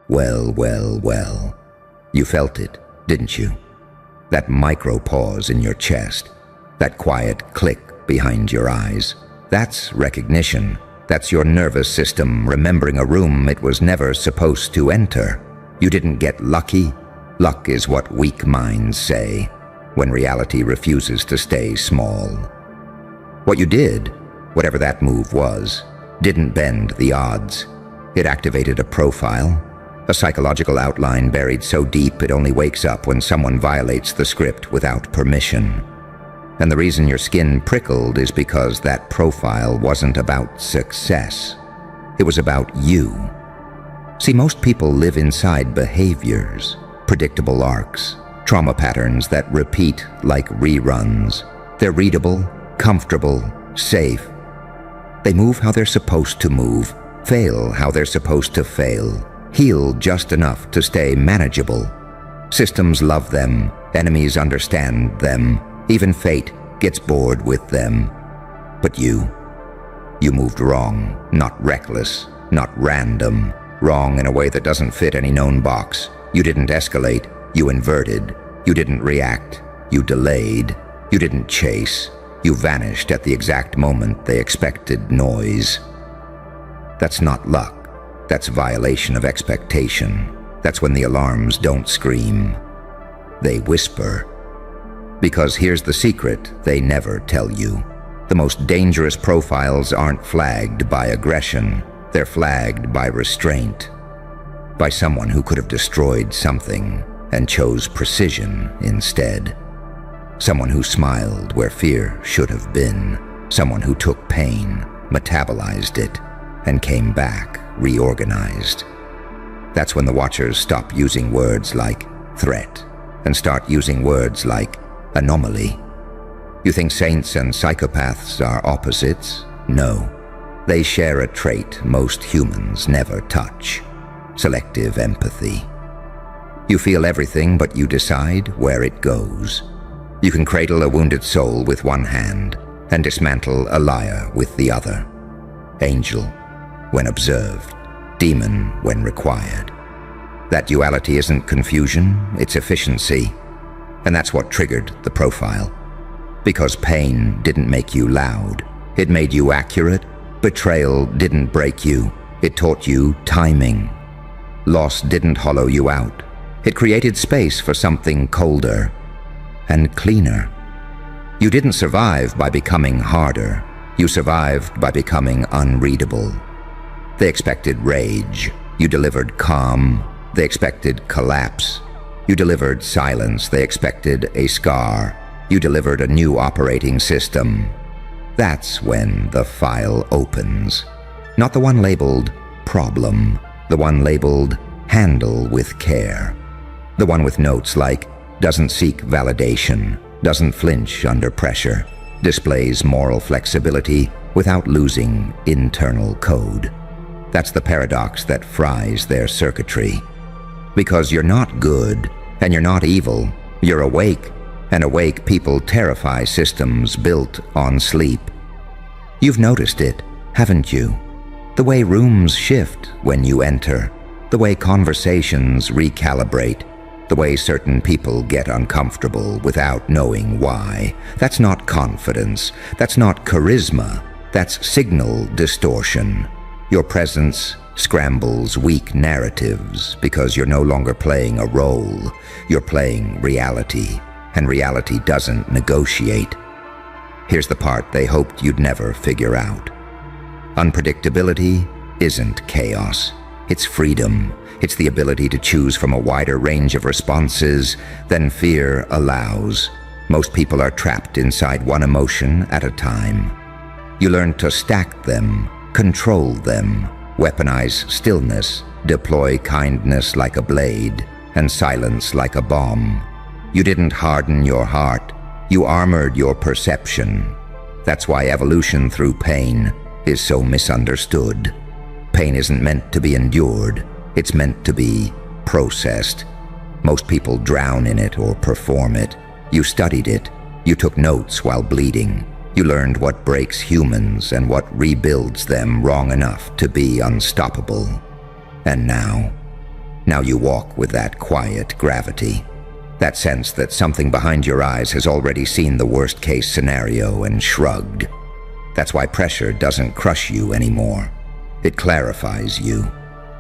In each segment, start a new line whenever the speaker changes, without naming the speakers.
Well, well, well. You felt it, didn't you? That micro pause in your chest, that quiet click behind your eyes. That's recognition. That's your nervous system remembering a room it was never supposed to enter. You didn't get lucky. Luck is what weak minds say when reality refuses to stay small. What you did, whatever that move was, didn't bend the odds. It activated a profile, a psychological outline buried so deep it only wakes up when someone violates the script without permission. And the reason your skin prickled is because that profile wasn't about success. It was about you. See, most people live inside behaviors, predictable arcs, trauma patterns that repeat like reruns. They're readable, comfortable, safe. They move how they're supposed to move, fail how they're supposed to fail, heal just enough to stay manageable. Systems love them, enemies understand them, even fate gets bored with them. But you moved wrong, not reckless, not random, wrong in a way that doesn't fit any known box. You didn't escalate, you inverted. You didn't react, you delayed. You didn't chase, you vanished at the exact moment they expected noise. That's not luck, that's violation of expectation. That's when the alarms don't scream, they whisper. Because here's the secret they never tell you. The most dangerous profiles aren't flagged by aggression, they're flagged by restraint. By someone who could have destroyed something and chose precision instead. Someone who smiled where fear should have been. Someone who took pain, metabolized it, and came back reorganized. That's when the watchers stop using words like threat and start using words like anomaly. You think saints and psychopaths are opposites? No. They share a trait most humans never touch: selective empathy. You feel everything, but you decide where it goes. You can cradle a wounded soul with one hand and dismantle a liar with the other. Angel when observed, demon when required. That duality isn't confusion, it's efficiency. And that's what triggered the profile. Because pain didn't make you loud, it made you accurate. Betrayal didn't break you, it taught you timing. Loss didn't hollow you out, it created space for something colder and cleaner. You didn't survive by becoming harder, you survived by becoming unreadable. They expected rage, you delivered calm. They expected collapse, you delivered silence. They expected a scar, you delivered a new operating system. That's when the file opens. Not the one labeled problem, the one labeled handle with care. The one with notes like doesn't seek validation, doesn't flinch under pressure, displays moral flexibility without losing internal code. That's the paradox that fries their circuitry. Because you're not good and you're not evil, you're awake, and awake people terrify systems built on sleep. You've noticed it, haven't you? The way rooms shift when you enter, the way conversations recalibrate, the way certain people get uncomfortable without knowing why. That's not confidence, that's not charisma, that's signal distortion. Your presence scrambles weak narratives because you're no longer playing a role, you're playing reality, and reality doesn't negotiate. Here's the part they hoped you'd never figure out. Unpredictability isn't chaos, it's freedom. It's the ability to choose from a wider range of responses than fear allows. Most people are trapped inside one emotion at a time. You learn to stack them, control them, weaponize stillness, deploy kindness like a blade, and silence like a bomb. You didn't harden your heart, you armored your perception. That's why evolution through pain is so misunderstood. Pain isn't meant to be endured, it's meant to be processed. Most people drown in it or perform it. You studied it, you took notes while bleeding. You learned what breaks humans and what rebuilds them wrong enough to be unstoppable. And now, Now you walk with that quiet gravity, that sense that something behind your eyes has already seen the worst-case scenario and shrugged. That's why pressure doesn't crush you anymore. It clarifies you.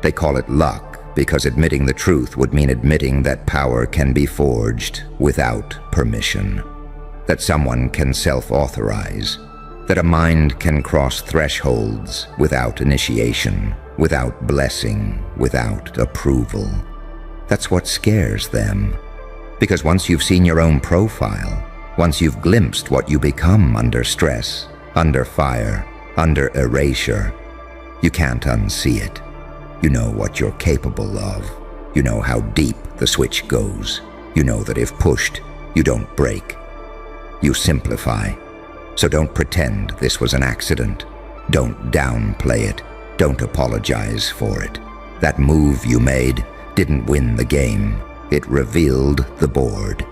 They call it luck because admitting the truth would mean admitting that power can be forged without permission, that someone can self-authorize, that a mind can cross thresholds without initiation, without blessing, without approval. That's what scares them. Because once you've seen your own profile, once you've glimpsed what you become under stress, under fire, under erasure, you can't unsee it. You know what you're capable of. You know how deep the switch goes. You know that if pushed, you don't break. You simplify. So don't pretend this was an accident. Don't downplay it. Don't apologize for it. That move you made didn't win the game. It revealed the board.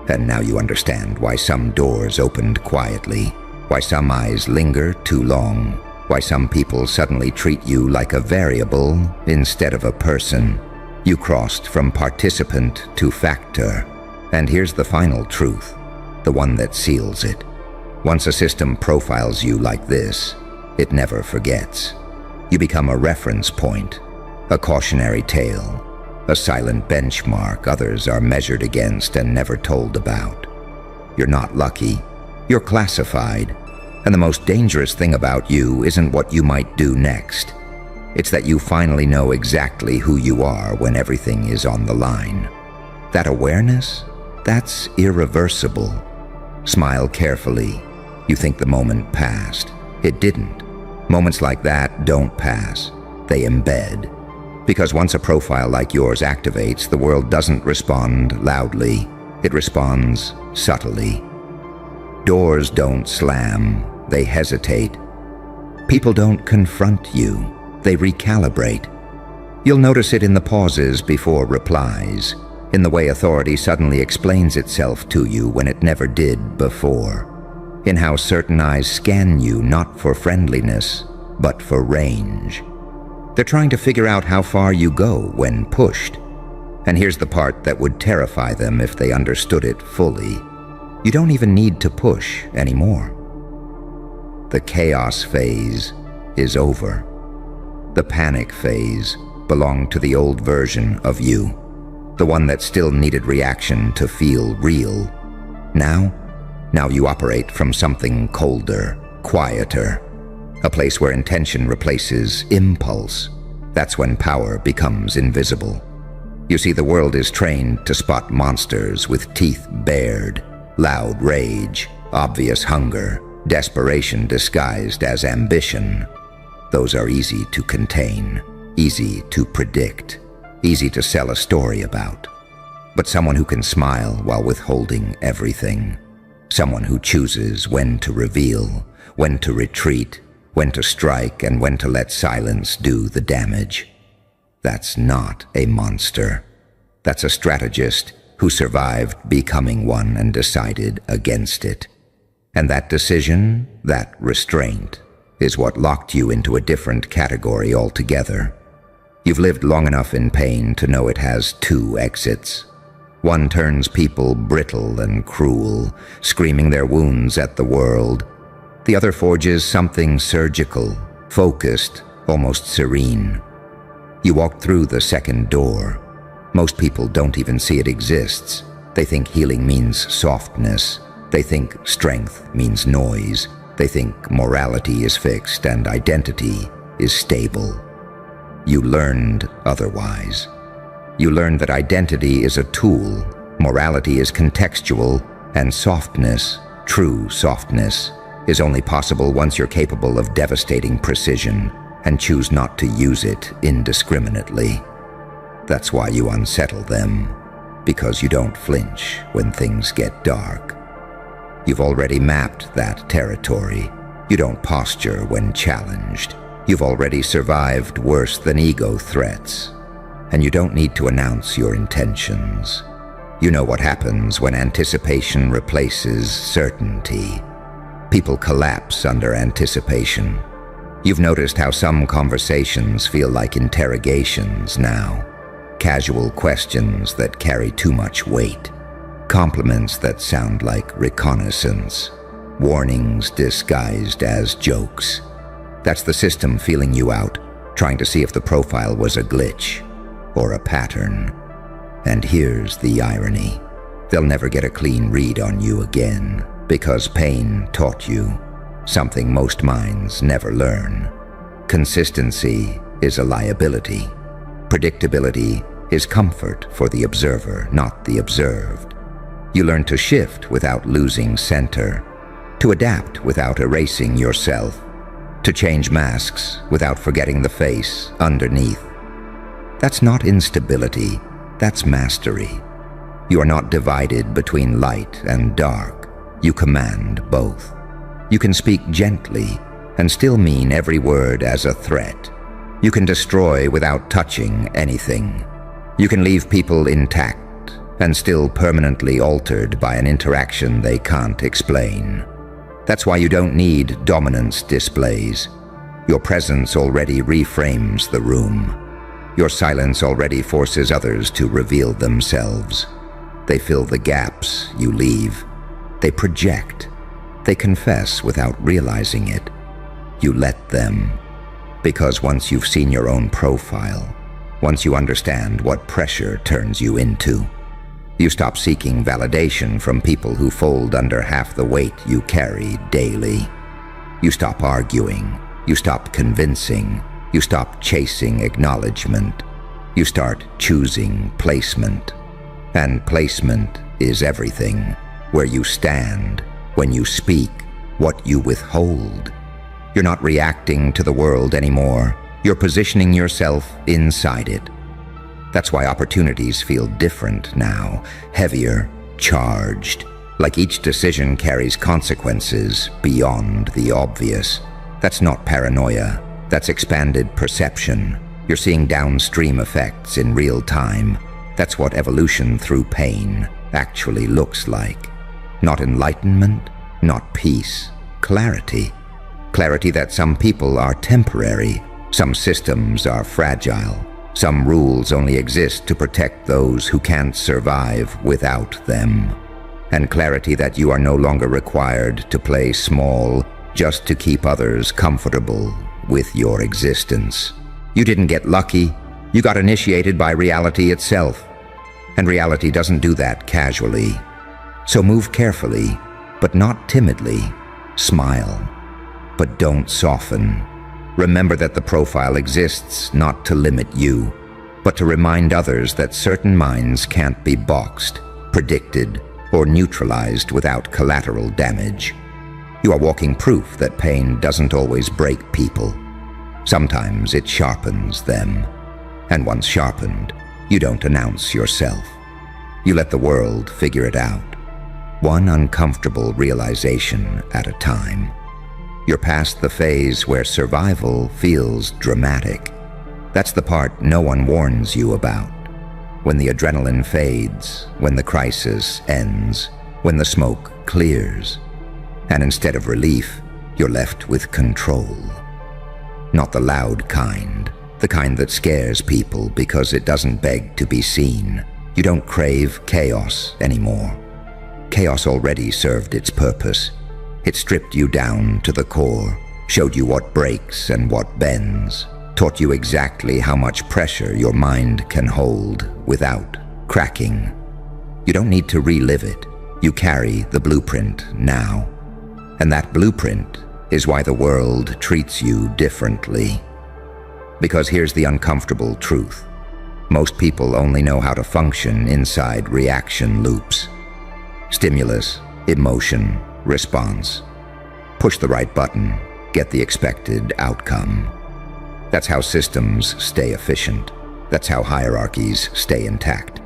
And now you understand why some doors opened quietly, why some eyes linger too long, why some people suddenly treat you like a variable instead of a person. You crossed from participant to factor. And here's the final truth, the one that seals it. Once a system profiles you like this, it never forgets. You become a reference point, a cautionary tale, a silent benchmark others are measured against and never told about. You're not lucky, you're classified. And the most dangerous thing about you isn't what you might do next. It's that you finally know exactly who you are when everything is on the line. That awareness, that's irreversible. Smile carefully. You think the moment passed. It didn't. Moments like that don't pass. They embed. Because once a profile like yours activates, the world doesn't respond loudly. It responds subtly. Doors don't slam. They hesitate. People don't confront you. They recalibrate. You'll notice it in the pauses before replies, in the way authority suddenly explains itself to you when it never did before, in how certain eyes scan you not for friendliness, but for range. They're trying to figure out how far you go when pushed. And here's the part that would terrify them if they understood it fully. You don't even need to push anymore. The chaos phase is over. The panic phase belonged to the old version of you, the one that still needed reaction to feel real. Now you operate from something colder, quieter, a place where intention replaces impulse. That's when power becomes invisible. You see, the world is trained to spot monsters with teeth bared, loud rage, obvious hunger, desperation disguised as ambition. Those are easy to contain, easy to predict, easy to sell a story about. But someone who can smile while withholding everything, someone who chooses when to reveal, when to retreat, when to strike, and when to let silence do the damage. That's not a monster. That's a strategist who survived becoming one and decided against it. And that decision, that restraint, is what locked you into a different category altogether. You've lived long enough in pain to know it has two exits. One turns people brittle and cruel, screaming their wounds at the world. The other forges something surgical, focused, almost serene. You walk through the second door. Most people don't even see it exists. They think healing means softness. They think strength means noise. They think morality is fixed and identity is stable. You learned otherwise. You learned that identity is a tool, morality is contextual, and softness, true softness, is only possible once you're capable of devastating precision and choose not to use it indiscriminately. That's why you unsettle them, because you don't flinch when things get dark. You've already mapped that territory. You don't posture when challenged. You've already survived worse than ego threats. And you don't need to announce your intentions. You know what happens when anticipation replaces certainty. People collapse under anticipation. You've noticed how some conversations feel like interrogations now. casual questions that carry too much weight, compliments that sound like reconnaissance, warnings disguised as jokes. That's the system feeling you out, trying to see if the profile was a glitch or a pattern. And here's the irony. They'll never get a clean read on you again, because pain taught you something most minds never learn. Consistency is a liability. Predictability is comfort for the observer, not the observed. You learn to shift without losing center, to adapt without erasing yourself, to change masks without forgetting the face underneath. That's not instability, that's mastery. You are not divided between light and dark. You command both. You can speak gently and still mean every word as a threat. You can destroy without touching anything. You can leave people intact and still permanently altered by an interaction they can't explain. That's why you don't need dominance displays. Your presence already reframes the room. Your silence already forces others to reveal themselves. They fill the gaps you leave. They project. They confess without realizing it. You let them. Because once you've seen your own profile, once you understand what pressure turns you into, you stop seeking validation from people who fold under half the weight you carry daily. You stop arguing. You stop convincing. You stop chasing acknowledgement. You start choosing placement. And placement is everything. Where you stand, when you speak, what you withhold. You're not reacting to the world anymore. You're positioning yourself inside it. That's why opportunities feel different now, heavier, charged, like each decision carries consequences beyond the obvious. That's not paranoia, that's expanded perception. You're seeing downstream effects in real time. That's what evolution through pain actually looks like. Not enlightenment, not peace, clarity. Clarity that some people are temporary, some systems are fragile. Some rules only exist to protect those who can't survive without them. And clarity that you are no longer required to play small just to keep others comfortable with your existence. You didn't get lucky. You got initiated by reality itself. And reality doesn't do that casually. So move carefully, but not timidly. Smile, but don't soften. Remember that the profile exists not to limit you, but to remind others that certain minds can't be boxed, predicted, or neutralized without collateral damage. You are walking proof that pain doesn't always break people. Sometimes it sharpens them. And once sharpened, you don't announce yourself. You let the world figure it out, one uncomfortable realization at a time. You're past the phase where survival feels dramatic. That's the part no one warns you about. When the adrenaline fades, when the crisis ends, when the smoke clears. And instead of relief, you're left with control. Not the loud kind, the kind that scares people because it doesn't beg to be seen. You don't crave chaos anymore. Chaos already served its purpose. It stripped you down to the core, showed you what breaks and what bends, taught you exactly how much pressure your mind can hold without cracking. You don't need to relive it. You carry the blueprint now. And that blueprint is why the world treats you differently. Because here's the uncomfortable truth. Most people only know how to function inside reaction loops. Stimulus, emotion, response. Push the right button, get the expected outcome. That's how systems stay efficient. That's how hierarchies stay intact.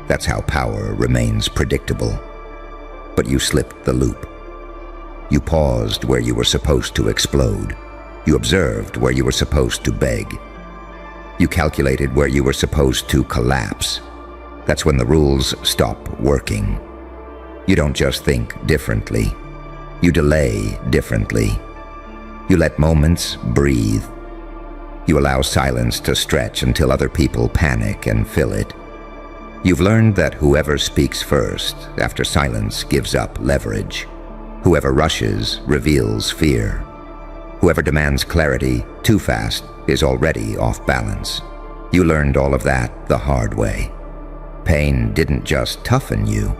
That's how power remains predictable. But you slipped the loop. You paused where you were supposed to explode. You observed where you were supposed to beg. You calculated where you were supposed to collapse. That's when the rules stop working. You don't just think differently. You delay differently. You let moments breathe. You allow silence to stretch until other people panic and fill it. You've learned that whoever speaks first, after silence, gives up leverage. Whoever rushes reveals fear. Whoever demands clarity too fast is already off balance. You learned all of that the hard way. Pain didn't just toughen you.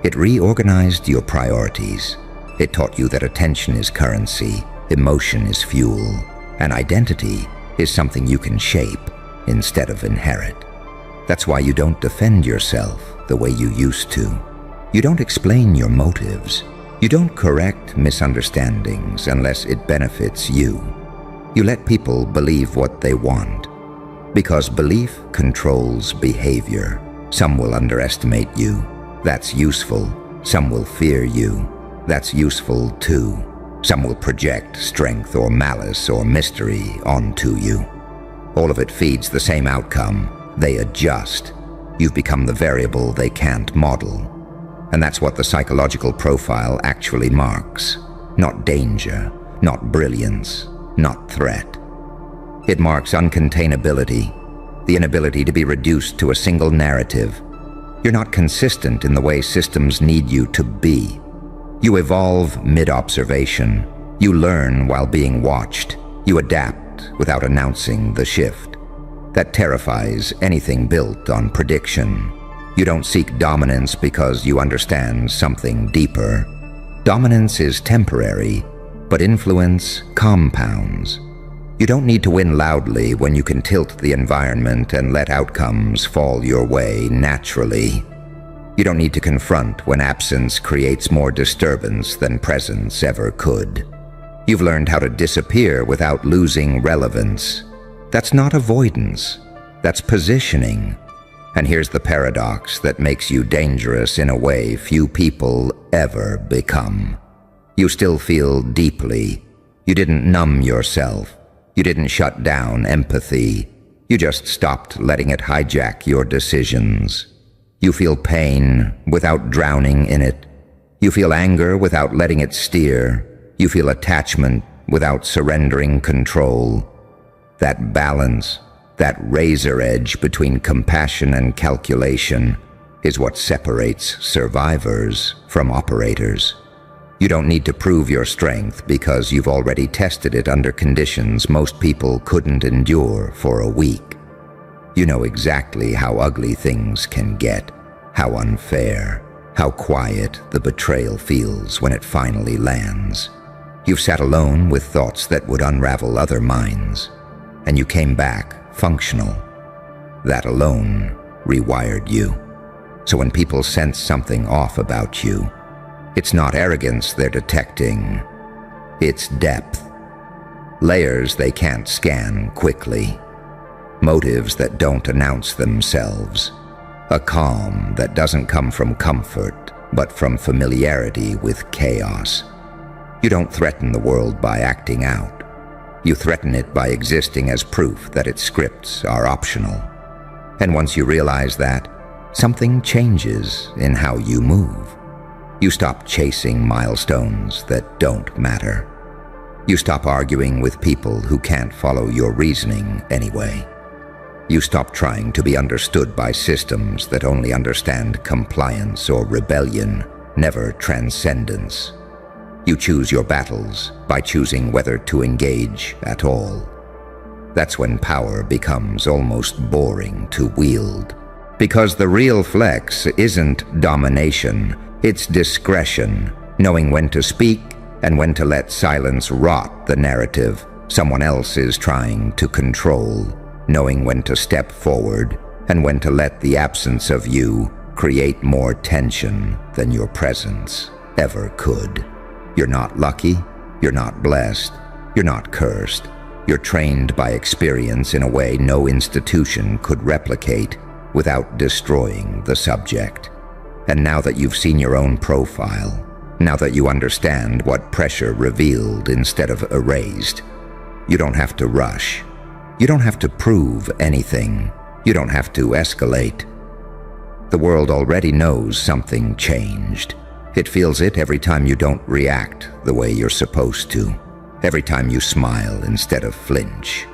It reorganized your priorities. It taught you that attention is currency, emotion is fuel, and identity is something you can shape instead of inherit. That's why you don't defend yourself the way you used to. You don't explain your motives. You don't correct misunderstandings unless it benefits you. You let people believe what they want. Because belief controls behavior. Some will underestimate you. That's useful. Some will fear you. That's useful too. Some will project strength or malice or mystery onto you. All of it feeds the same outcome. They adjust. You've become the variable they can't model. And that's what the psychological profile actually marks. Not danger, not brilliance, not threat. It marks uncontainability, the inability to be reduced to a single narrative. You're not consistent in the way systems need you to be. You evolve mid-observation. You learn while being watched. You adapt without announcing the shift. That terrifies anything built on prediction. You don't seek dominance because you understand something deeper. Dominance is temporary, but influence compounds. You don't need to win loudly when you can tilt the environment and let outcomes fall your way naturally. You don't need to confront when absence creates more disturbance than presence ever could. You've learned how to disappear without losing relevance. That's not avoidance. That's positioning. And here's the paradox that makes you dangerous in a way few people ever become. You still feel deeply. You didn't numb yourself. You didn't shut down empathy. You just stopped letting it hijack your decisions. You feel pain without drowning in it. You feel anger without letting it steer. You feel attachment without surrendering control. That balance, that razor edge between compassion and calculation, is what separates survivors from operators. You don't need to prove your strength because you've already tested it under conditions most people couldn't endure for a week. You know exactly how ugly things can get, how unfair, how quiet the betrayal feels when it finally lands. You've sat alone with thoughts that would unravel other minds, and you came back functional. That alone rewired you. So when people sense something off about you, it's not arrogance they're detecting, it's depth. Layers they can't scan quickly. Motives that don't announce themselves. A calm that doesn't come from comfort, but from familiarity with chaos. You don't threaten the world by acting out. You threaten it by existing as proof that its scripts are optional. And once you realize that, something changes in how you move. You stop chasing milestones that don't matter. You stop arguing with people who can't follow your reasoning anyway. You stop trying to be understood by systems that only understand compliance or rebellion, never transcendence. You choose your battles by choosing whether to engage at all. That's when power becomes almost boring to wield. Because the real flex isn't domination, it's discretion, knowing when to speak and when to let silence rot the narrative someone else is trying to control, knowing when to step forward and when to let the absence of you create more tension than your presence ever could. You're not lucky, you're not blessed, you're not cursed. You're trained by experience in a way no institution could replicate without destroying the subject. And now that you've seen your own profile, now that you understand what pressure revealed instead of erased, you don't have to rush. You don't have to prove anything. You don't have to escalate. The world already knows something changed. It feels it every time you don't react the way you're supposed to, every time you smile instead of flinch,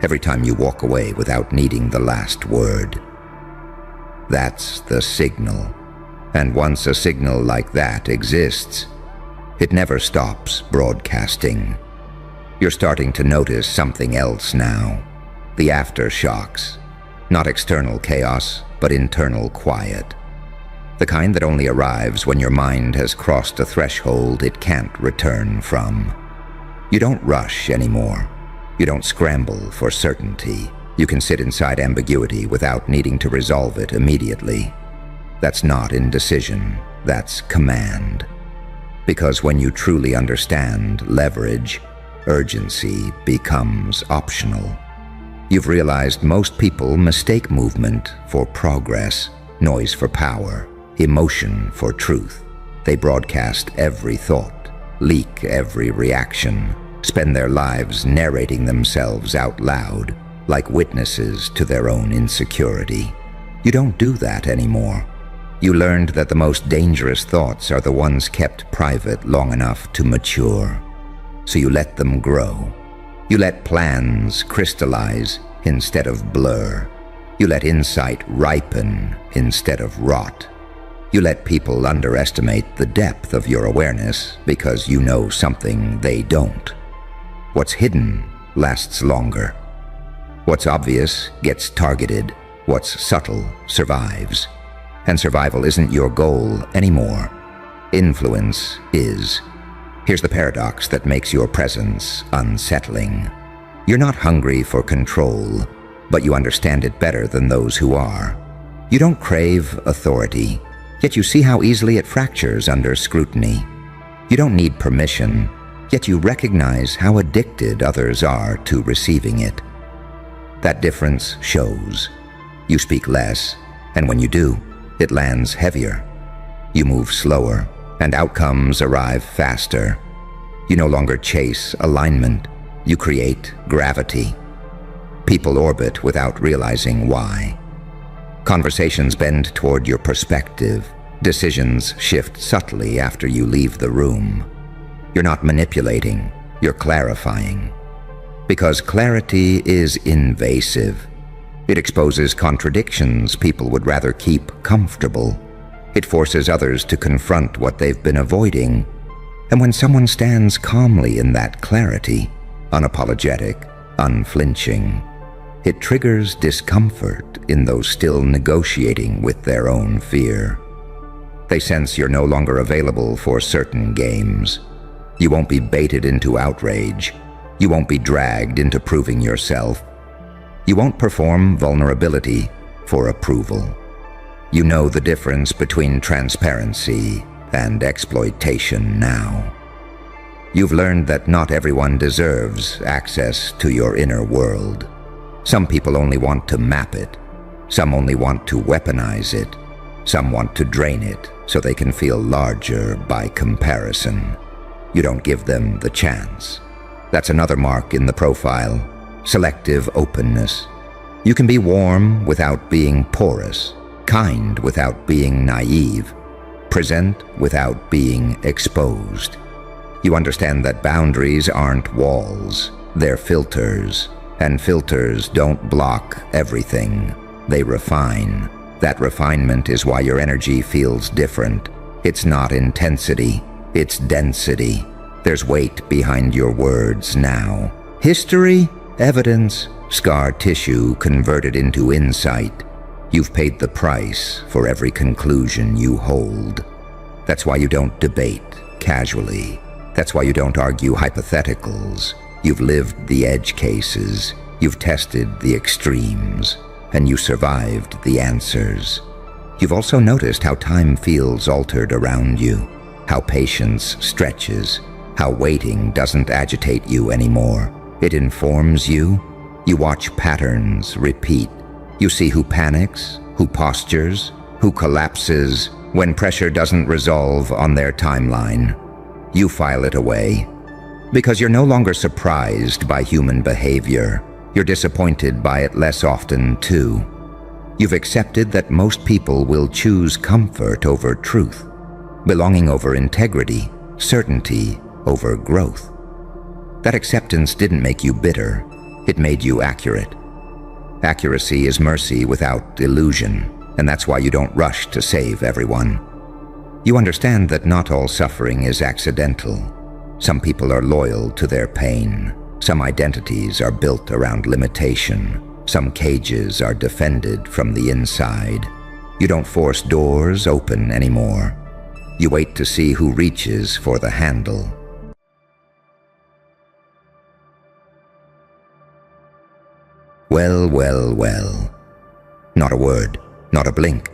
every time you walk away without needing the last word. That's the signal. And once a signal like that exists, it never stops broadcasting. You're starting to notice something else now. The aftershocks. Not external chaos, but internal quiet. The kind that only arrives when your mind has crossed a threshold it can't return from. You don't rush anymore. You don't scramble for certainty. You can sit inside ambiguity without needing to resolve it immediately. That's not indecision, that's command. Because when you truly understand leverage, urgency becomes optional. You've realized most people mistake movement for progress, noise for power, emotion for truth. They broadcast every thought, leak every reaction, spend their lives narrating themselves out loud, like witnesses to their own insecurity. You don't do that anymore. You learned that the most dangerous thoughts are the ones kept private long enough to mature. So you let them grow. You let plans crystallize instead of blur. You let insight ripen instead of rot. You let people underestimate the depth of your awareness because you know something they don't. What's hidden lasts longer. What's obvious gets targeted. What's subtle survives. And survival isn't your goal anymore. Influence is. Here's the paradox that makes your presence unsettling. You're not hungry for control, but you understand it better than those who are. You don't crave authority, yet you see how easily it fractures under scrutiny. You don't need permission, yet you recognize how addicted others are to receiving it. That difference shows. You speak less, and when you do, it lands heavier. You move slower, and outcomes arrive faster. You no longer chase alignment. You create gravity. People orbit without realizing why. Conversations bend toward your perspective. Decisions shift subtly after you leave the room. You're not manipulating, you're clarifying. Because clarity is invasive. It exposes contradictions people would rather keep comfortable. It forces others to confront what they've been avoiding. And when someone stands calmly in that clarity, unapologetic, unflinching, it triggers discomfort in those still negotiating with their own fear. They sense you're no longer available for certain games. You won't be baited into outrage. You won't be dragged into proving yourself. You won't perform vulnerability for approval. You know the difference between transparency and exploitation now. You've learned that not everyone deserves access to your inner world. Some people only want to map it. Some only want to weaponize it. Some want to drain it so they can feel larger by comparison. You don't give them the chance. That's another mark in the profile. Selective openness. You can be warm without being porous, kind without being naive, present without being exposed. You understand that boundaries aren't walls, they're filters, and filters don't block everything, they refine. That refinement is why your energy feels different. It's not intensity, it's density. There's weight behind your words now. History, evidence, scar tissue converted into insight. You've paid the price for every conclusion you hold. That's why you don't debate casually. That's why you don't argue hypotheticals. You've lived the edge cases. You've tested the extremes. And you survived the answers. You've also noticed how time feels altered around you, how patience stretches, how waiting doesn't agitate you anymore. It informs you. You watch patterns repeat. You see who panics, who postures, who collapses when pressure doesn't resolve on their timeline. You file it away because you're no longer surprised by human behavior. You're disappointed by it less often, too. You've accepted that most people will choose comfort over truth, belonging over integrity, certainty over growth. That acceptance didn't make you bitter. It made you accurate. Accuracy is mercy without illusion, and that's why you don't rush to save everyone. You understand that not all suffering is accidental. Some people are loyal to their pain. Some identities are built around limitation. Some cages are defended from the inside. You don't force doors open anymore. You wait to see who reaches for the handle. Well, well, well. Not a word, not a blink.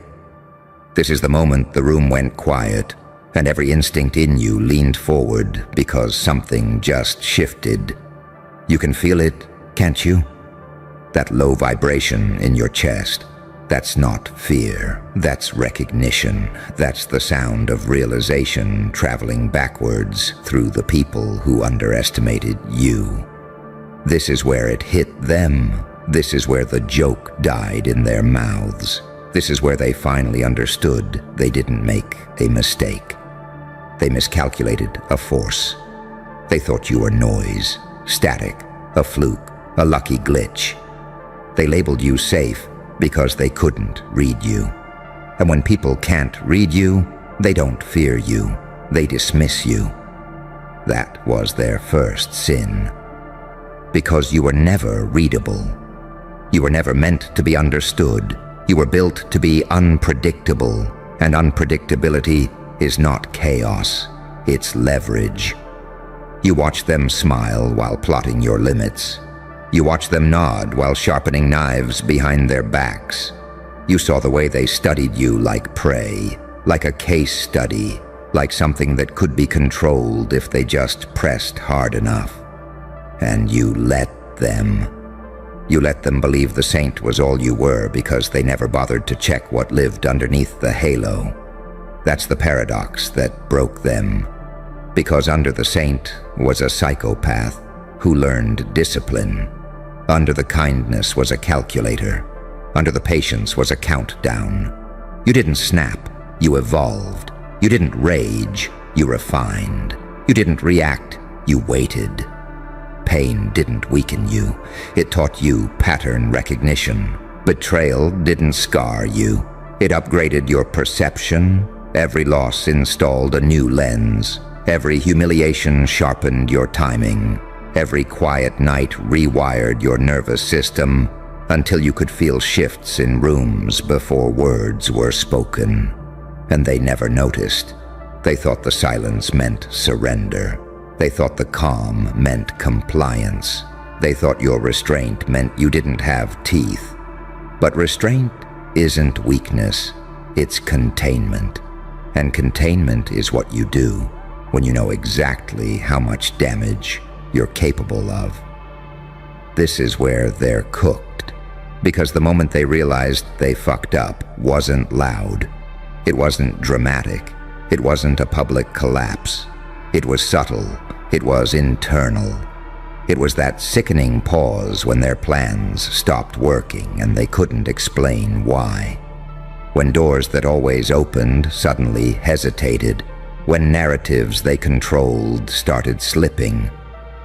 This is the moment the room went quiet, and every instinct in you leaned forward because something just shifted. You can feel it, can't you? That low vibration in your chest. That's not fear, that's recognition. That's the sound of realization traveling backwards through the people who underestimated you. This is where it hit them. This is where the joke died in their mouths. This is where they finally understood they didn't make a mistake. They miscalculated a force. They thought you were noise, static, a fluke, a lucky glitch. They labeled you safe because they couldn't read you. And when people can't read you, they don't fear you. They dismiss you. That was their first sin. Because you were never readable. You were never meant to be understood. You were built to be unpredictable, and unpredictability is not chaos, it's leverage. You watch them smile while plotting your limits. You watch them nod while sharpening knives behind their backs. You saw the way they studied you like prey, like a case study, like something that could be controlled if they just pressed hard enough. And you let them. You let them believe the saint was all you were because they never bothered to check what lived underneath the halo. That's the paradox that broke them. Because under the saint was a psychopath who learned discipline. Under the kindness was a calculator. Under the patience was a countdown. You didn't snap, you evolved. You didn't rage, you refined. You didn't react, you waited. Pain didn't weaken you. It taught you pattern recognition. Betrayal didn't scar you. It upgraded your perception. Every loss installed a new lens. Every humiliation sharpened your timing. Every quiet night rewired your nervous system until you could feel shifts in rooms before words were spoken. And they never noticed. They thought the silence meant surrender. They thought the calm meant compliance. They thought your restraint meant you didn't have teeth. But restraint isn't weakness, it's containment. And containment is what you do when you know exactly how much damage you're capable of. This is where they're cooked, because the moment they realized they fucked up wasn't loud. It wasn't dramatic. It wasn't a public collapse. It was subtle. It was internal. It was that sickening pause when their plans stopped working and they couldn't explain why. When doors that always opened suddenly hesitated. When narratives they controlled started slipping.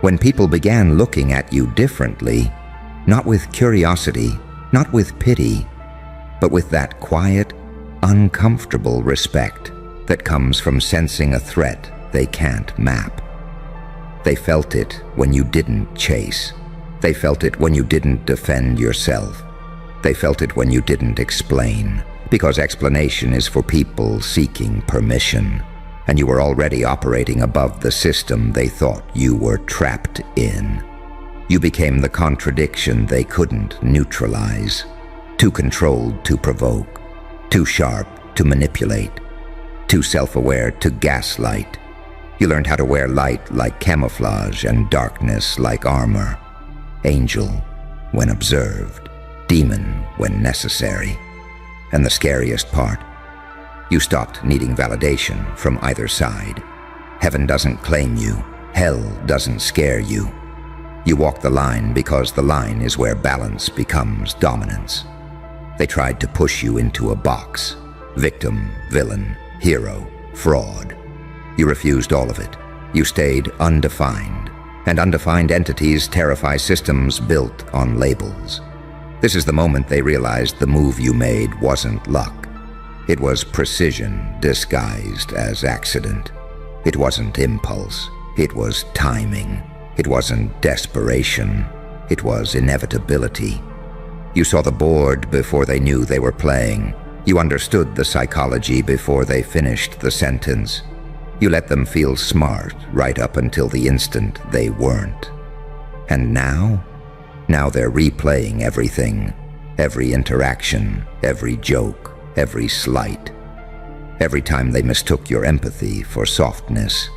When people began looking at you differently, not with curiosity, not with pity, but with that quiet, uncomfortable respect that comes from sensing a threat they can't map. They felt it when you didn't chase. They felt it when you didn't defend yourself. They felt it when you didn't explain, because explanation is for people seeking permission, and you were already operating above the system they thought you were trapped in. You became the contradiction they couldn't neutralize, too controlled to provoke, too sharp to manipulate, too self-aware to gaslight. You learned how to wear light like camouflage and darkness like armor. Angel when observed, demon when necessary. And the scariest part, you stopped needing validation from either side. Heaven doesn't claim you. Hell doesn't scare you. You walk the line because the line is where balance becomes dominance. They tried to push you into a box. Victim, villain, hero, fraud. You refused all of it. You stayed undefined. and undefined entities terrify systems built on labels. This is the moment they realized the move you made wasn't luck. It was precision disguised as accident. It wasn't impulse. It was timing. It wasn't desperation. It was inevitability. You saw the board before they knew they were playing. You understood the psychology before they finished the sentence. You let them feel smart right up until the instant they weren't. And now? Now they're replaying everything. Every interaction, every joke, every slight. Every time they mistook your empathy for softness.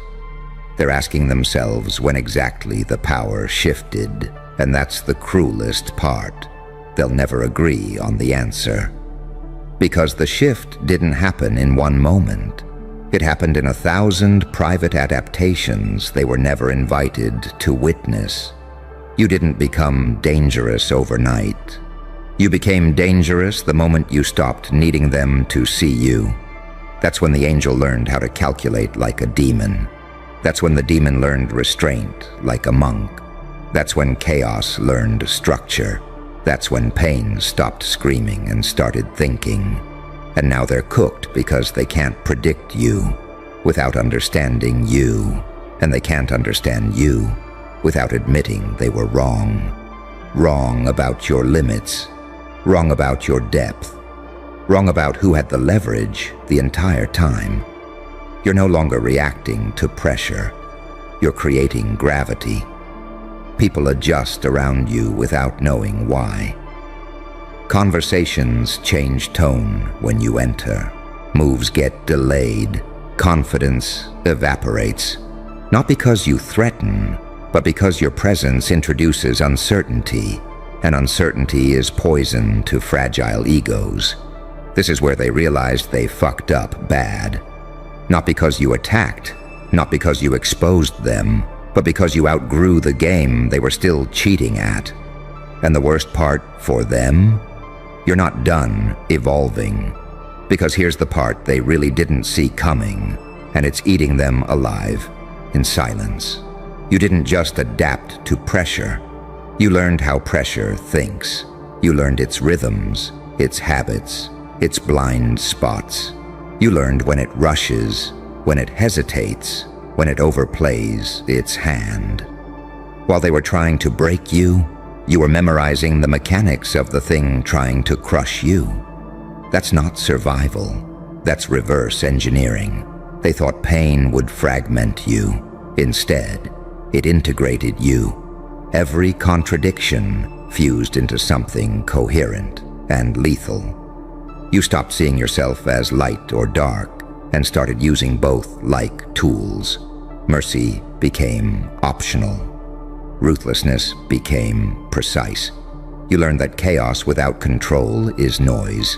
They're asking themselves when exactly the power shifted, and that's the cruelest part. They'll never agree on the answer. Because the shift didn't happen in one moment. It happened in 1,000 private adaptations they were never invited to witness. You didn't become dangerous overnight. You became dangerous the moment you stopped needing them to see you. That's when the angel learned how to calculate like a demon. That's when the demon learned restraint like a monk. That's when chaos learned structure. That's when pain stopped screaming and started thinking. And now they're cooked because they can't predict you without understanding you. And they can't understand you without admitting they were wrong. Wrong about your limits. Wrong about your depth. Wrong about who had the leverage the entire time. You're no longer reacting to pressure. You're creating gravity. People adjust around you without knowing why. Conversations change tone when you enter. Moves get delayed. Confidence evaporates. Not because you threaten, but because your presence introduces uncertainty, and uncertainty is poison to fragile egos. This is where they realized they fucked up bad. Not because you attacked, not because you exposed them, but because you outgrew the game they were still cheating at. And the worst part for them? You're not done evolving. Because here's the part they really didn't see coming, and it's eating them alive in silence. You didn't just adapt to pressure. You learned how pressure thinks. You learned its rhythms, its habits, its blind spots. You learned when it rushes, when it hesitates, when it overplays its hand. While they were trying to break you, you were memorizing the mechanics of the thing trying to crush you. That's not survival. That's reverse engineering. They thought pain would fragment you. Instead, it integrated you. Every contradiction fused into something coherent and lethal. You stopped seeing yourself as light or dark and started using both like tools. Mercy became optional. Ruthlessness became precise. You learned that chaos without control is noise.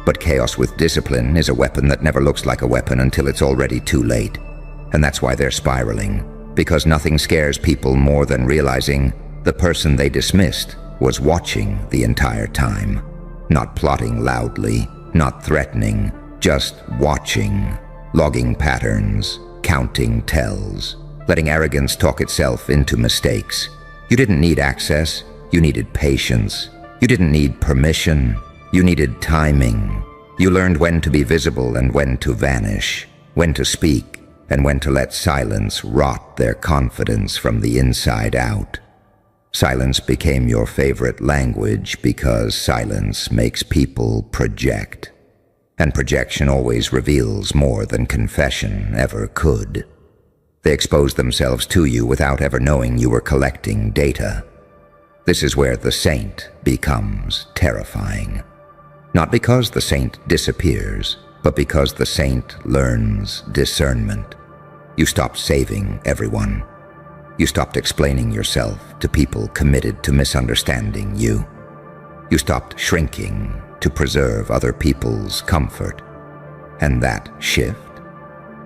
But chaos with discipline is a weapon that never looks like a weapon until it's already too late. And that's why they're spiraling. Because nothing scares people more than realizing the person they dismissed was watching the entire time. Not plotting loudly, not threatening, just watching. Logging patterns, counting tells, letting arrogance talk itself into mistakes. You didn't need access, you needed patience. You didn't need permission, you needed timing. You learned when to be visible and when to vanish, when to speak and when to let silence rot their confidence from the inside out. Silence became your favorite language because silence makes people project. And projection always reveals more than confession ever could. They exposed themselves to you without ever knowing you were collecting data. This is where the saint becomes terrifying. Not because the saint disappears, but because the saint learns discernment. You stopped saving everyone. You stopped explaining yourself to people committed to misunderstanding you. You stopped shrinking to preserve other people's comfort. And that shift,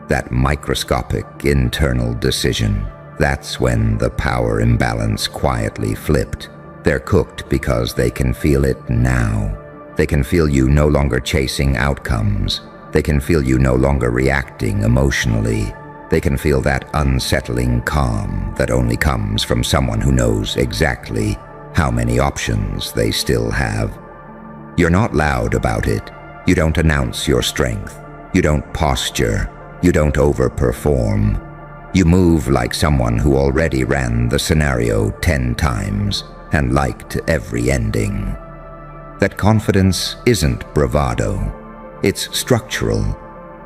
that microscopic internal decision, that's when the power imbalance quietly flipped. They're cooked because they can feel it now. They can feel you no longer chasing outcomes. They can feel you no longer reacting emotionally. They can feel that unsettling calm that only comes from someone who knows exactly how many options they still have. You're not loud about it. You don't announce your strength. You don't posture. You don't overperform. You move like someone who already ran the scenario 10 times and liked every ending. That confidence isn't bravado. It's structural.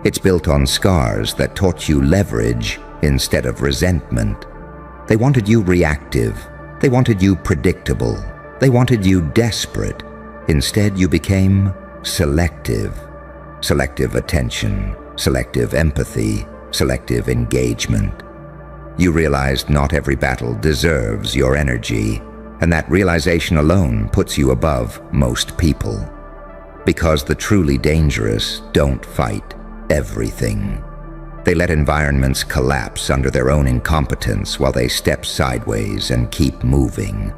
It's built on scars that taught you leverage instead of resentment. They wanted you reactive. They wanted you predictable. They wanted you desperate. Instead, you became selective. Selective attention, selective empathy, selective engagement. You realized not every battle deserves your energy, and that realization alone puts you above most people. Because the truly dangerous don't fight everything. They let environments collapse under their own incompetence while they step sideways and keep moving.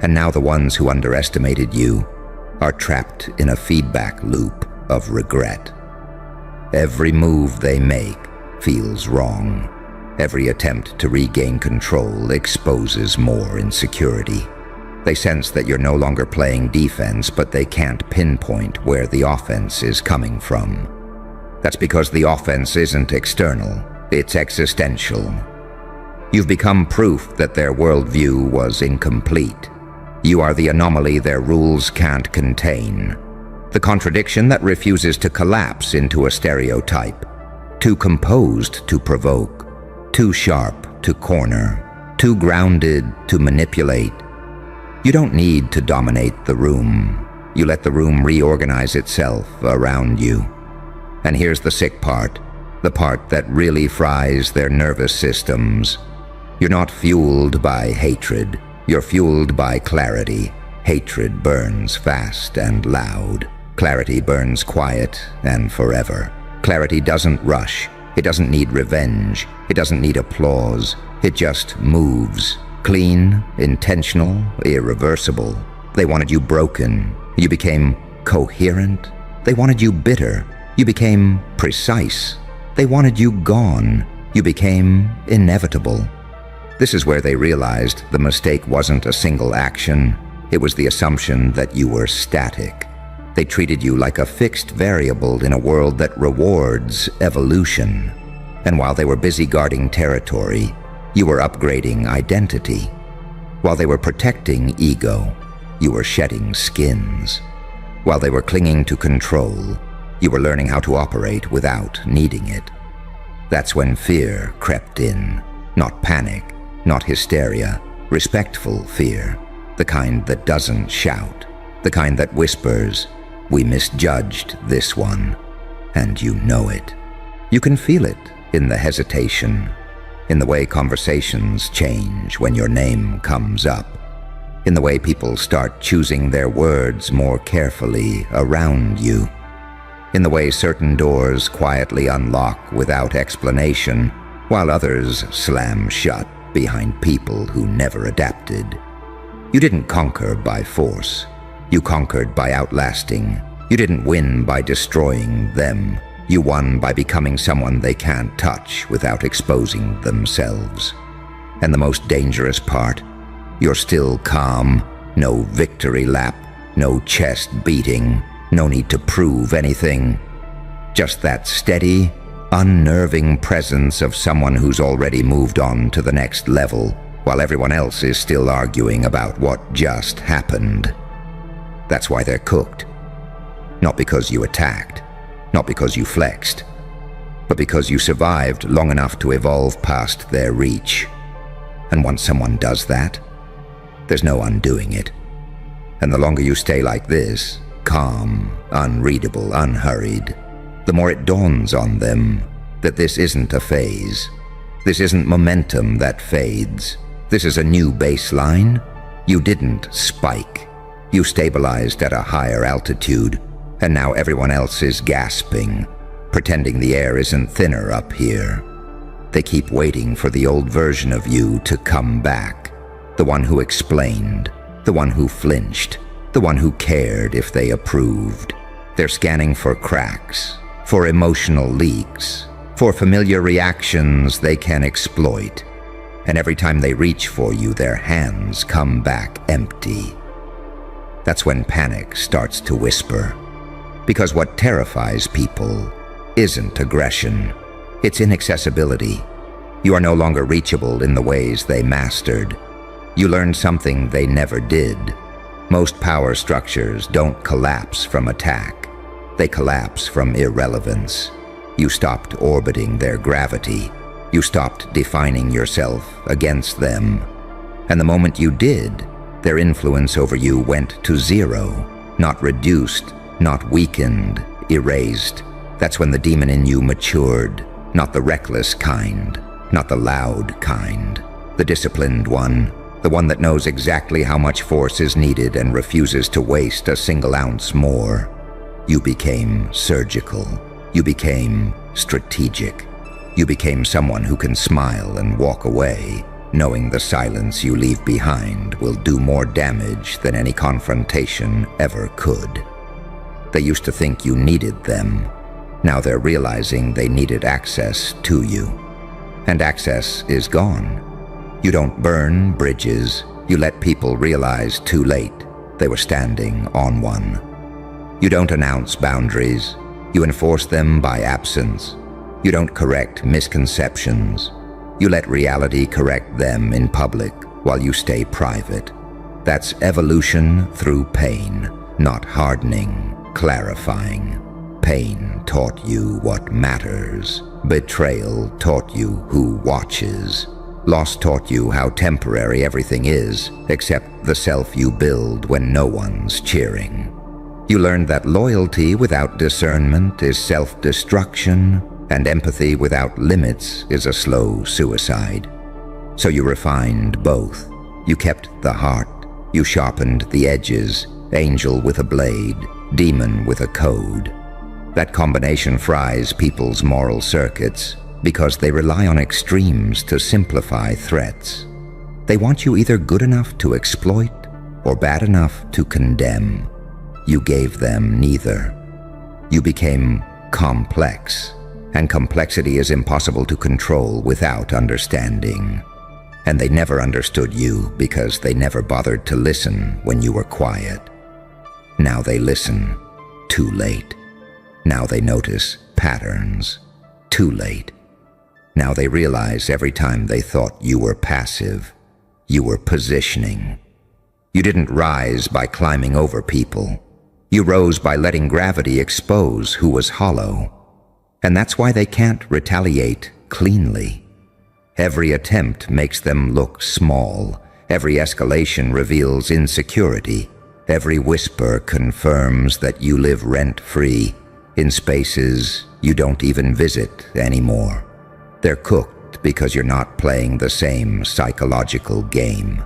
And now the ones who underestimated you are trapped in a feedback loop of regret. Every move they make feels wrong. Every attempt to regain control exposes more insecurity. They sense that you're no longer playing defense, but they can't pinpoint where the offense is coming from. That's because the offense isn't external, it's existential. You've become proof that their worldview was incomplete. You are the anomaly their rules can't contain. The contradiction that refuses to collapse into a stereotype. Too composed to provoke. Too sharp to corner. Too grounded to manipulate. You don't need to dominate the room. You let the room reorganize itself around you. And here's the sick part, the part that really fries their nervous systems. You're not fueled by hatred. You're fueled by clarity. Hatred burns fast and loud. Clarity burns quiet and forever. Clarity doesn't rush. It doesn't need revenge. It doesn't need applause. It just moves. Clean, intentional, irreversible. They wanted you broken. You became coherent. They wanted you bitter. You became precise. They wanted you gone. You became inevitable. This is where they realized the mistake wasn't a single action. It was the assumption that you were static. They treated you like a fixed variable in a world that rewards evolution. And while they were busy guarding territory, you were upgrading identity. While they were protecting ego, you were shedding skins. While they were clinging to control, you were learning how to operate without needing it. That's when fear crept in. Not panic, not hysteria, respectful fear. The kind that doesn't shout. The kind that whispers, "We misjudged this one." And you know it. You can feel it in the hesitation, in the way conversations change when your name comes up, in the way people start choosing their words more carefully around you, in the way certain doors quietly unlock without explanation, while others slam shut behind people who never adapted. You didn't conquer by force. You conquered by outlasting. You didn't win by destroying them. You won by becoming someone they can't touch without exposing themselves. And the most dangerous part, you're still calm. No victory lap, no chest beating, no need to prove anything. Just that steady, unnerving presence of someone who's already moved on to the next level, while everyone else is still arguing about what just happened. That's why they're cooked. Not because you attacked, not because you flexed, but because you survived long enough to evolve past their reach. And once someone does that, there's no undoing it. And the longer you stay like this, calm, unreadable, unhurried, the more it dawns on them that this isn't a phase. This isn't momentum that fades. This is a new baseline. You didn't spike. You stabilized at a higher altitude, and now everyone else is gasping, pretending the air isn't thinner up here. They keep waiting for the old version of you to come back, the one who explained, the one who flinched, the one who cared if they approved. They're scanning for cracks, for emotional leaks, For familiar reactions they can exploit, and every time they reach for you, their hands come back empty. That's when panic starts to whisper. Because what terrifies people isn't aggression, it's inaccessibility. You are no longer reachable in the ways they mastered. You learned something they never did. Most power structures don't collapse from attack. They collapse from irrelevance. You stopped orbiting their gravity. You stopped defining yourself against them. And the moment you did, their influence over you went to zero, not reduced, not weakened, erased. That's when the demon in you matured, not the reckless kind, not the loud kind, the disciplined one, the one that knows exactly how much force is needed and refuses to waste a single ounce more. You became surgical. You became strategic. You became someone who can smile and walk away, knowing the silence you leave behind will do more damage than any confrontation ever could. They used to think you needed them. Now they're realizing they needed access to you. And access is gone. You don't burn bridges. You let people realize too late they were standing on one. You don't announce boundaries. You enforce them by absence. You don't correct misconceptions. You let reality correct them in public while you stay private. That's evolution through pain, not hardening, clarifying. Pain taught you what matters. Betrayal taught you who watches. Loss taught you how temporary everything is, except the self you build when no one's cheering. You learned that loyalty without discernment is self-destruction, and empathy without limits is a slow suicide. So you refined both. You kept the heart. You sharpened the edges, angel with a blade, demon with a code. That combination fries people's moral circuits because they rely on extremes to simplify threats. They want you either good enough to exploit or bad enough to condemn. You gave them neither. You became complex, and complexity is impossible to control without understanding. And they never understood you because they never bothered to listen when you were quiet. Now they listen, too late. Now they notice patterns, too late. Now they realize every time they thought you were passive, you were positioning. You didn't rise by climbing over people. You rose by letting gravity expose who was hollow. And that's why they can't retaliate cleanly. Every attempt makes them look small. Every escalation reveals insecurity. Every whisper confirms that you live rent-free in spaces you don't even visit anymore. They're cooked because you're not playing the same psychological game.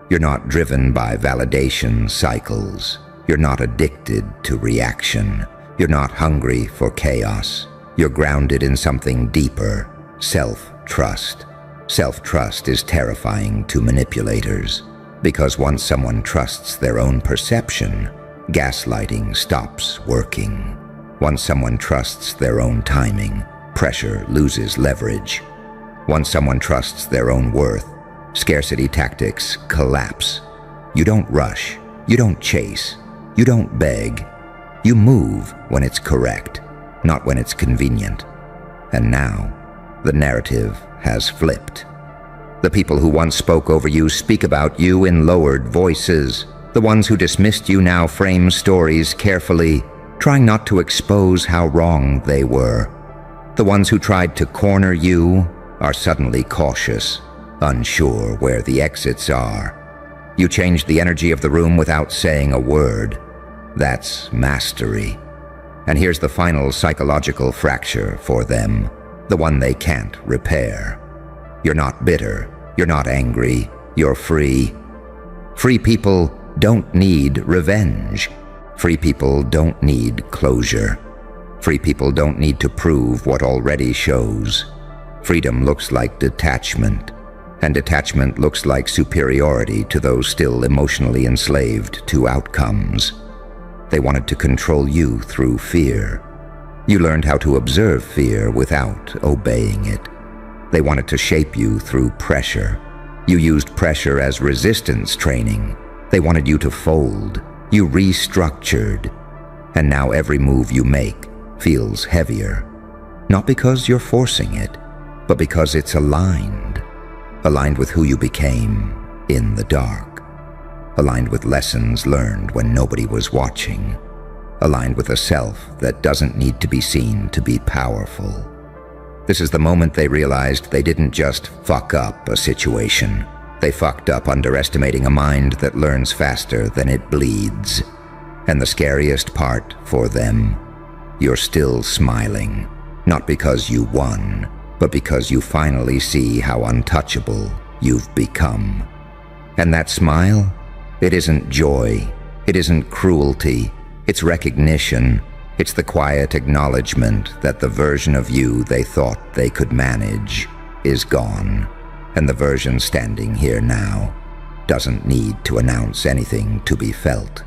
You're not driven by validation cycles. You're not addicted to reaction. You're not hungry for chaos. You're grounded in something deeper, self-trust. Self-trust is terrifying to manipulators, because once someone trusts their own perception, gaslighting stops working. Once someone trusts their own timing, pressure loses leverage. Once someone trusts their own worth, scarcity tactics collapse. You don't rush. You don't chase. You don't beg. You move when it's correct, not when it's convenient. And now, the narrative has flipped. The people who once spoke over you speak about you in lowered voices. The ones who dismissed you now frame stories carefully, trying not to expose how wrong they were. The ones who tried to corner you are suddenly cautious, unsure where the exits are. You changed the energy of the room without saying a word. That's mastery. And here's the final psychological fracture for them, the one they can't repair. You're not bitter. You're not angry. You're free. Free people don't need revenge. Free people don't need closure. Free people don't need to prove what already shows. Freedom looks like detachment, and detachment looks like superiority to those still emotionally enslaved to outcomes. They wanted to control you through fear. You learned how to observe fear without obeying it. They wanted to shape you through pressure. You used pressure as resistance training. They wanted you to fold. You restructured. And now every move you make feels heavier. Not because you're forcing it, but because it's aligned. Aligned with who you became in the dark. Aligned with lessons learned when nobody was watching. Aligned with a self that doesn't need to be seen to be powerful. This is the moment they realized they didn't just fuck up a situation. They fucked up underestimating a mind that learns faster than it bleeds. And the scariest part for them, you're still smiling. Not because you won, but because you finally see how untouchable you've become. And that smile, it isn't joy, it isn't cruelty, it's recognition. It's the quiet acknowledgement that the version of you they thought they could manage is gone, and the version standing here now doesn't need to announce anything to be felt.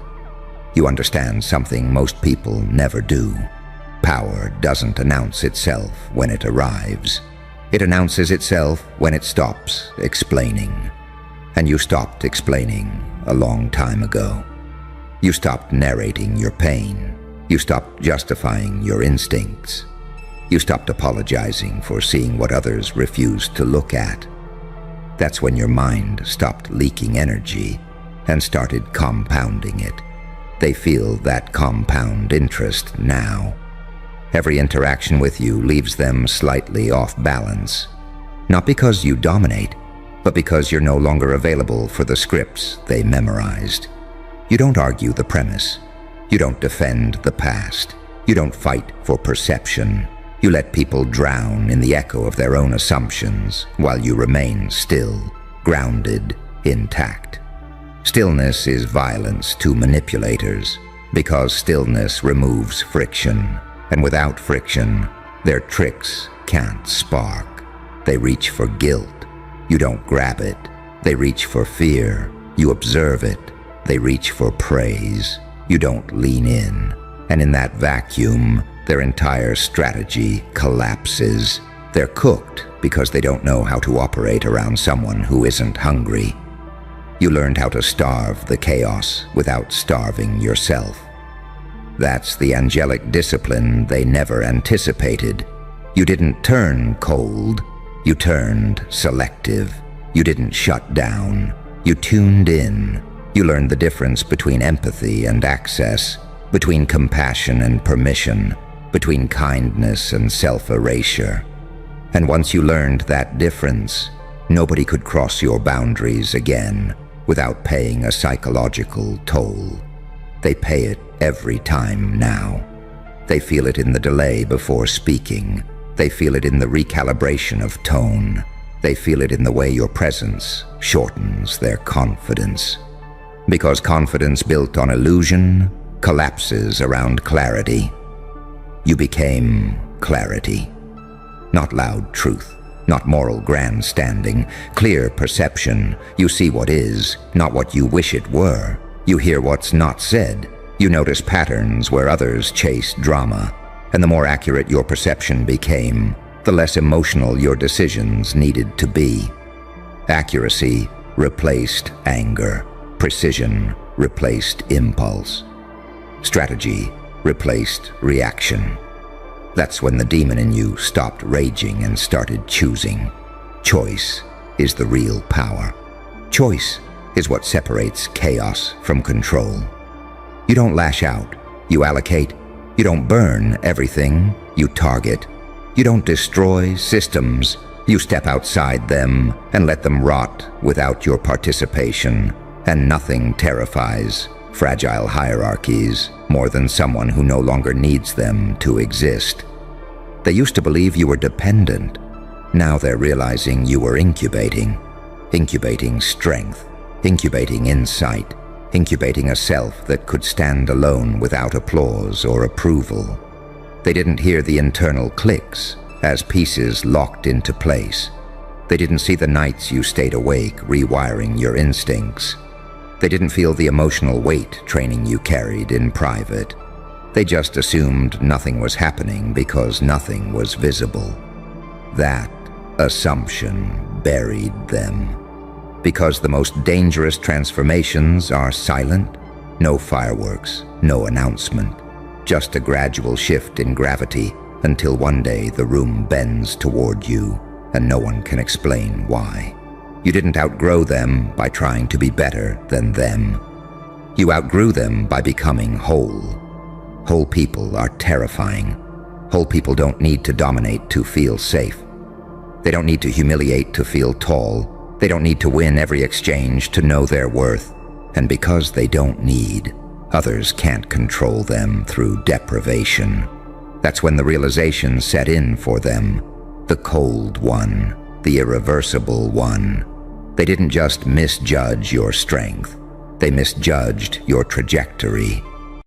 You understand something most people never do. Power doesn't announce itself when it arrives. It announces itself when it stops explaining. And you stopped explaining a long time ago. You stopped narrating your pain. You stopped justifying your instincts. You stopped apologizing for seeing what others refused to look at. That's when your mind stopped leaking energy and started compounding it. They feel that compound interest now. Every interaction with you leaves them slightly off balance. Not because you dominate, but because you're no longer available for the scripts they memorized. You don't argue the premise. You don't defend the past. You don't fight for perception. You let people drown in the echo of their own assumptions while you remain still, grounded, intact. Stillness is violence to manipulators because stillness removes friction, and without friction, their tricks can't spark. They reach for guilt. You don't grab it. They reach for fear. You observe it. They reach for praise. You don't lean in. And in that vacuum, their entire strategy collapses. They're cooked because they don't know how to operate around someone who isn't hungry. You learned how to starve the chaos without starving yourself. That's the angelic discipline they never anticipated. You didn't turn cold. You turned selective. You didn't shut down. You tuned in. You learned the difference between empathy and access, between compassion and permission, between kindness and self-erasure. And once you learned that difference, nobody could cross your boundaries again without paying a psychological toll. They pay it every time now. They feel it in the delay before speaking. They feel it in the recalibration of tone. They feel it in the way your presence shortens their confidence. Because confidence built on illusion collapses around clarity. You became clarity. Not loud truth, not moral grandstanding, clear perception. You see what is, not what you wish it were. You hear what's not said. You notice patterns where others chase drama. And the more accurate your perception became, the less emotional your decisions needed to be. Accuracy replaced anger. Precision replaced impulse. Strategy replaced reaction. That's when the demon in you stopped raging and started choosing. Choice is the real power. Choice is what separates chaos from control. You don't lash out, you allocate. You don't burn everything, you target. You don't destroy systems, you step outside them and let them rot without your participation. And nothing terrifies fragile hierarchies more than someone who no longer needs them to exist. They used to believe you were dependent. Now they're realizing you were incubating strength, incubating insight, incubating a self that could stand alone without applause or approval. They didn't hear the internal clicks as pieces locked into place. They didn't see the nights you stayed awake rewiring your instincts. They didn't feel the emotional weight training you carried in private. They just assumed nothing was happening because nothing was visible. That assumption buried them. Because the most dangerous transformations are silent, no fireworks, no announcement, just a gradual shift in gravity until one day the room bends toward you and no one can explain why. You didn't outgrow them by trying to be better than them. You outgrew them by becoming whole. Whole people are terrifying. Whole people don't need to dominate to feel safe. They don't need to humiliate to feel tall. They don't need to win every exchange to know their worth. And because they don't need, others can't control them through deprivation. That's when the realization set in for them. The cold one, the irreversible one. They didn't just misjudge your strength. They misjudged your trajectory.